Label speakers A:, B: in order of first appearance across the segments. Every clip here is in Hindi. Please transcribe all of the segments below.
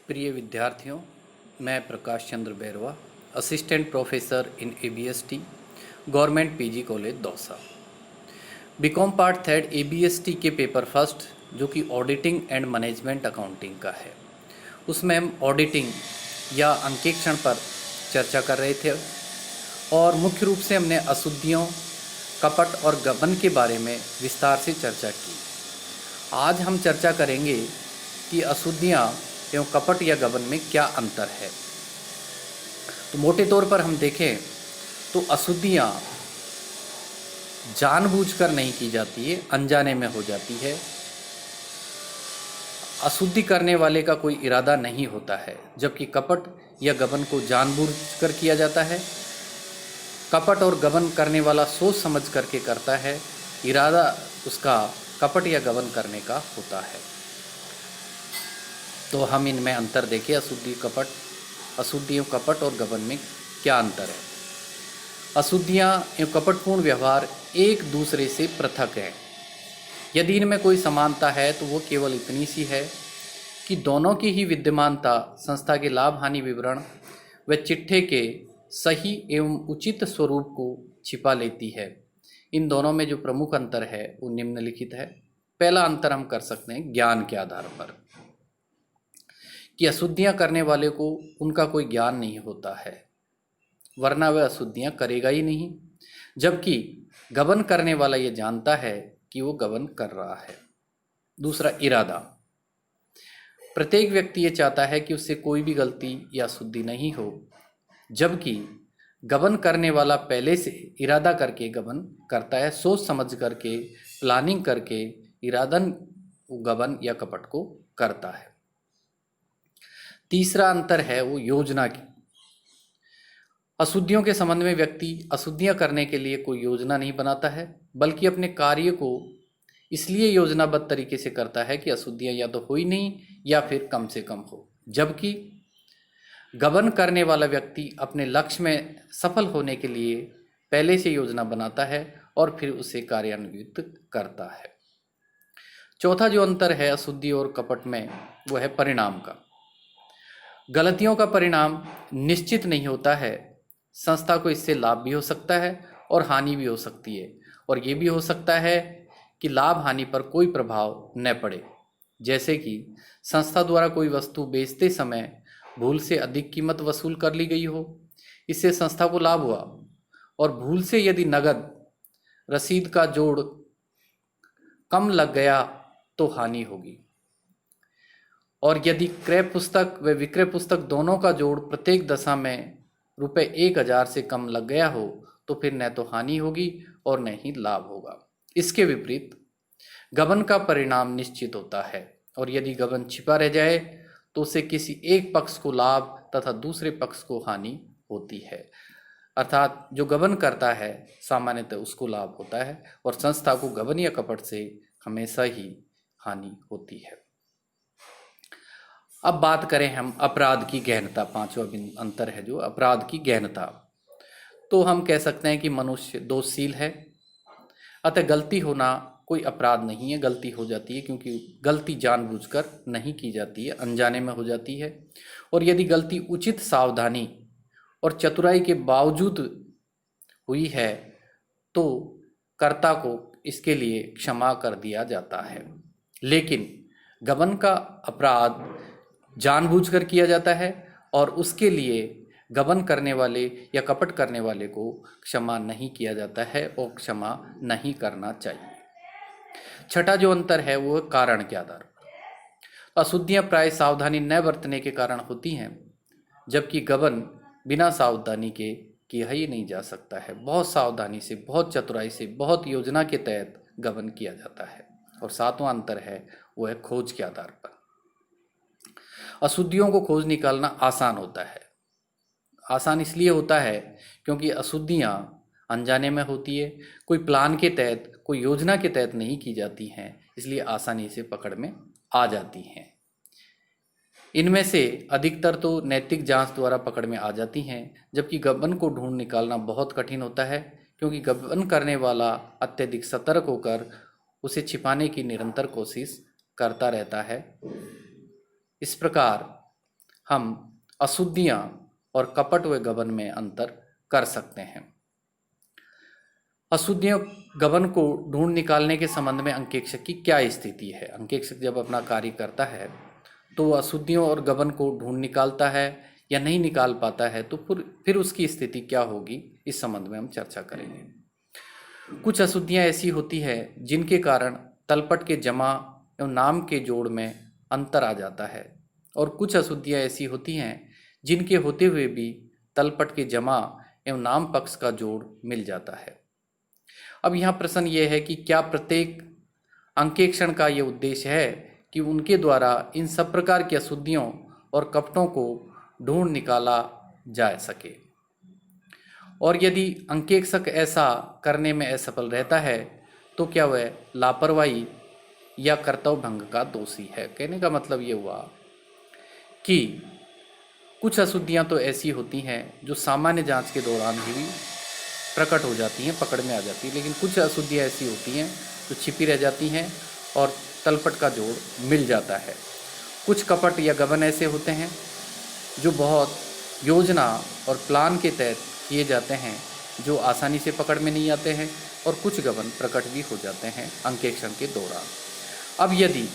A: प्रिय विद्यार्थियों, मैं Prakash Chandra Bairwa, assistant professor in ABST, government PG college Dausa. BCom part third ABST के पेपर फर्स्ट, जो कि ऑडिटिंग एंड मैनेजमेंट अकाउंटिंग का है, उसमें हम ऑडिटिंग या अंकेक्षण पर चर्चा कर रहे थे और मुख्य रूप से हमने अशुद्धियों, कपट और गबन के बारे में विस्तार से चर्चा की। आज हम चर्चा करेंगे कि अशुद्धियाँ एवं कपट या गबन में क्या अंतर है। तो मोटे तौर पर हम देखें तो अशुद्धियाँ जानबूझकर नहीं की जाती है, अनजाने में हो जाती है। अशुद्धि करने वाले का कोई इरादा नहीं होता है, जबकि कपट या गबन को जानबूझकर किया जाता है। कपट और गबन करने वाला सोच समझ करके करता है, इरादा उसका कपट या गबन करने का होता है। तो हम इनमें अंतर देखें, अशुद्धियों, कपट और गबन में क्या अंतर है। अशुद्धियाँ एवं कपटपूर्ण व्यवहार एक दूसरे से पृथक हैं। यदि इनमें कोई समानता है तो वो केवल इतनी सी है कि दोनों की ही विद्यमानता संस्था के लाभ हानि विवरण व चिट्ठे के सही एवं उचित स्वरूप को छिपा लेती है। इन दोनों में जो प्रमुख अंतर है वो निम्नलिखित है। पहला अंतर हम कर सकते हैं ज्ञान के आधार पर, कि अशुद्धियाँ करने वाले को उनका कोई ज्ञान नहीं होता है, वरना वह अशुद्धियाँ करेगा ही नहीं। जबकि गबन करने वाला ये जानता है कि वो गबन कर रहा है। दूसरा, इरादा। प्रत्येक व्यक्ति ये चाहता है कि उससे कोई भी गलती या अशुद्धि नहीं हो, जबकि गबन करने वाला पहले से इरादा करके गबन करता है, सोच समझ करके, प्लानिंग करके इरादन गबन या कपट को करता है। तीसरा अंतर है वो योजना की। अशुद्धियों के संबंध में व्यक्ति अशुद्धियां करने के लिए कोई योजना नहीं बनाता है, बल्कि अपने कार्य को इसलिए योजनाबद्ध तरीके से करता है कि अशुद्धियां या तो हो ही नहीं या फिर कम से कम हो। जबकि गबन करने वाला व्यक्ति अपने लक्ष्य में सफल होने के लिए पहले से योजना बनाता है और फिर उसे कार्यान्वित करता है। चौथा जो अंतर है अशुद्धि और कपट में, वो है परिणाम का। गलतियों का परिणाम निश्चित नहीं होता है। संस्था को इससे लाभ भी हो सकता है और हानि भी हो सकती है, और ये भी हो सकता है कि लाभ हानि पर कोई प्रभाव न पड़े। जैसे कि संस्था द्वारा कोई वस्तु बेचते समय भूल से अधिक कीमत वसूल कर ली गई हो, इससे संस्था को लाभ हुआ, और भूल से यदि नगद रसीद का जोड़ कम लग गया तो हानि होगी। और यदि क्रय पुस्तक व विक्रय पुस्तक दोनों का जोड़ प्रत्येक दशा में ₹1000 से कम लग गया हो तो फिर न तो हानि होगी और न ही लाभ होगा। इसके विपरीत गबन का परिणाम निश्चित होता है, और यदि गबन छिपा रह जाए तो उससे किसी एक पक्ष को लाभ तथा दूसरे पक्ष को हानि होती है। अर्थात जो गबन करता है सामान्यतः उसको लाभ होता है, और संस्था को गबन या कपट से हमेशा ही हानि होती है। अब बात करें हम अपराध की गहनता। पांचवा अंतर है जो अपराध की गहनता। तो हम कह सकते हैं कि मनुष्य दोषशील है, अतः गलती होना कोई अपराध नहीं है। गलती हो जाती है क्योंकि गलती जानबूझकर नहीं की जाती है, अनजाने में हो जाती है। और यदि गलती उचित सावधानी और चतुराई के बावजूद हुई है तो कर्ता को इसके लिए क्षमा कर दिया जाता है। लेकिन गबन का अपराध जानबूझकर किया जाता है और उसके लिए गबन करने वाले या कपट करने वाले को क्षमा नहीं किया जाता है और क्षमा नहीं करना चाहिए। छठा जो अंतर है वो कारण के आधार पर। अशुद्धियां प्राय सावधानी न बरतने के कारण होती हैं, जबकि गबन बिना सावधानी के किया ही नहीं जा सकता है। बहुत सावधानी से, बहुत चतुराई से, बहुत योजना के तहत गबन किया जाता है। और सातवां अंतर है वो है खोज के आधार पर। अशुद्धियों को खोज निकालना आसान होता है। आसान इसलिए होता है क्योंकि अशुद्धियाँ अनजाने में होती है, कोई प्लान के तहत, कोई योजना के तहत नहीं की जाती हैं, इसलिए आसानी से पकड़ में आ जाती हैं। इनमें से अधिकतर तो नैतिक जांच द्वारा पकड़ में आ जाती हैं, जबकि गबन को ढूंढ निकालना बहुत कठिन होता है, क्योंकि गबन करने वाला अत्यधिक सतर्क होकर उसे छिपाने की निरंतर कोशिश करता रहता है। इस प्रकार हम अशुद्धियाँ और कपट व गबन में अंतर कर सकते हैं। अशुद्धियों गबन को ढूंढ निकालने के संबंध में अंकेक्षक की क्या स्थिति है। अंकेक्षक जब अपना कार्य करता है तो अशुद्धियों और गबन को ढूंढ निकालता है या नहीं निकाल पाता है, तो फिर उसकी स्थिति क्या होगी, इस संबंध में हम चर्चा करेंगे। कुछ अशुद्धियाँ ऐसी होती है जिनके कारण तलपट के जमा एवं नाम के जोड़ में अंतर आ जाता है, और कुछ अशुद्धियाँ ऐसी होती हैं जिनके होते हुए भी तलपट के जमा एवं नाम पक्ष का जोड़ मिल जाता है। अब यहाँ प्रश्न ये है कि क्या प्रत्येक अंकेक्षण का ये उद्देश्य है कि उनके द्वारा इन सब प्रकार की अशुद्धियों और कपटों को ढूंढ निकाला जा सके, और यदि अंकेक्षक ऐसा करने में असफल रहता है तो क्या वह लापरवाही या कर्तव्य भंग का दोषी है। कहने का मतलब ये हुआ कि कुछ अशुद्धियाँ तो ऐसी होती हैं जो सामान्य जांच के दौरान ही प्रकट हो जाती हैं, पकड़ में आ जाती है, लेकिन कुछ अशुद्धियाँ ऐसी होती हैं जो छिपी रह जाती हैं और तलपट का जोड़ मिल जाता है। कुछ कपट या गबन ऐसे होते हैं जो बहुत योजना और प्लान के तहत किए जाते हैं, जो आसानी से पकड़ में नहीं आते हैं, और कुछ गबन प्रकट भी हो जाते हैं अंकेक्षण के दौरान। अब यदि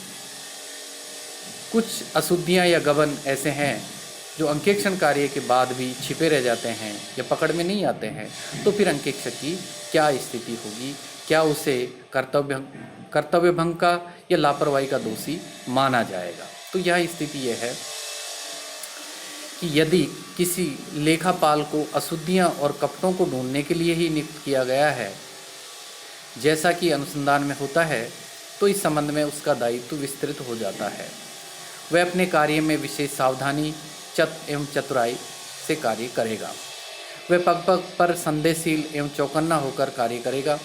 A: कुछ अशुद्धियाँ या गबन ऐसे हैं जो अंकेक्षण कार्य के बाद भी छिपे रह जाते हैं या पकड़ में नहीं आते हैं, तो फिर अंकेक्षक की क्या स्थिति होगी। क्या उसे कर्तव्य भंग का या लापरवाही का दोषी माना जाएगा। तो यह स्थिति यह है कि यदि किसी लेखापाल को अशुद्धियाँ और कपटों को ढूंढने के लिए ही नियुक्त किया गया है, जैसा कि अनुसंधान में होता है, तो इस संबंध में उसका दायित्व विस्तृत हो जाता है। वह अपने कार्य में विशेष सावधानी एवं चतुराई से कार्य करेगा। वह पग पग पर संदेहशील एवं चौकन्ना होकर कार्य करेगा।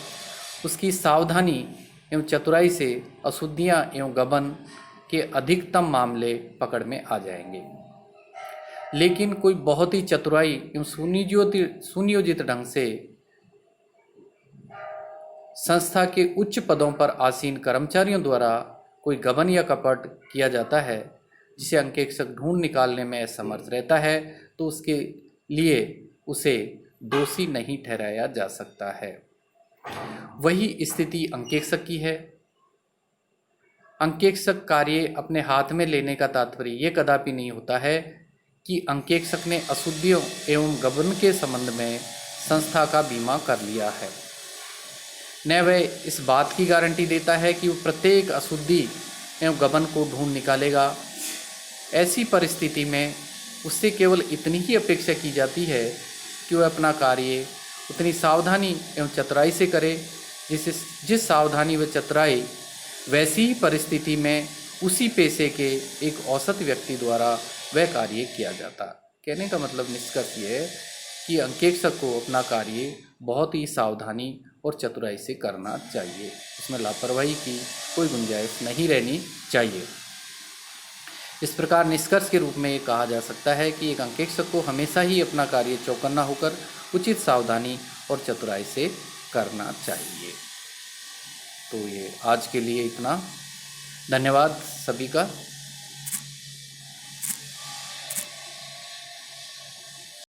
A: उसकी सावधानी एवं चतुराई से अशुद्धियाँ एवं गबन के अधिकतम मामले पकड़ में आ जाएंगे। लेकिन कोई बहुत ही चतुराई एवं सुनियोजित ढंग से संस्था के उच्च पदों पर आसीन कर्मचारियों द्वारा कोई गबन या कपट किया जाता है, जिसे अंकेक्षक ढूंढ निकालने में असमर्थ रहता है, तो उसके लिए उसे दोषी नहीं ठहराया जा सकता है। वही स्थिति अंकेक्षक की है। अंकेक्षक कार्य अपने हाथ में लेने का तात्पर्य ये कदापि नहीं होता है कि अंकेक्षक ने अशुद्धियों एवं गबन के संबंध में संस्था का बीमा कर लिया है। न वह इस बात की गारंटी देता है कि वो प्रत्येक अशुद्धि एवं गबन को ढूंढ निकालेगा। ऐसी परिस्थिति में उससे केवल इतनी ही अपेक्षा की जाती है कि वह अपना कार्य उतनी सावधानी एवं चतुराई से करे जिस सावधानी व चतुराई वैसी ही परिस्थिति में उसी पेशे के एक औसत व्यक्ति द्वारा वह कार्य किया जाता। कहने का मतलब निष्कर्ष ये है कि अंकेक्षक को अपना कार्य बहुत ही सावधानी और चतुराई से करना चाहिए। उसमें लापरवाही की कोई गुंजाइश नहीं रहनी चाहिए। इस प्रकार निष्कर्ष के रूप में ये कहा जा सकता है कि एक अंकेक्षक को हमेशा ही अपना कार्य चौकन्ना होकर उचित सावधानी और चतुराई से करना चाहिए। तो ये आज के लिए इतना। धन्यवाद सभी का।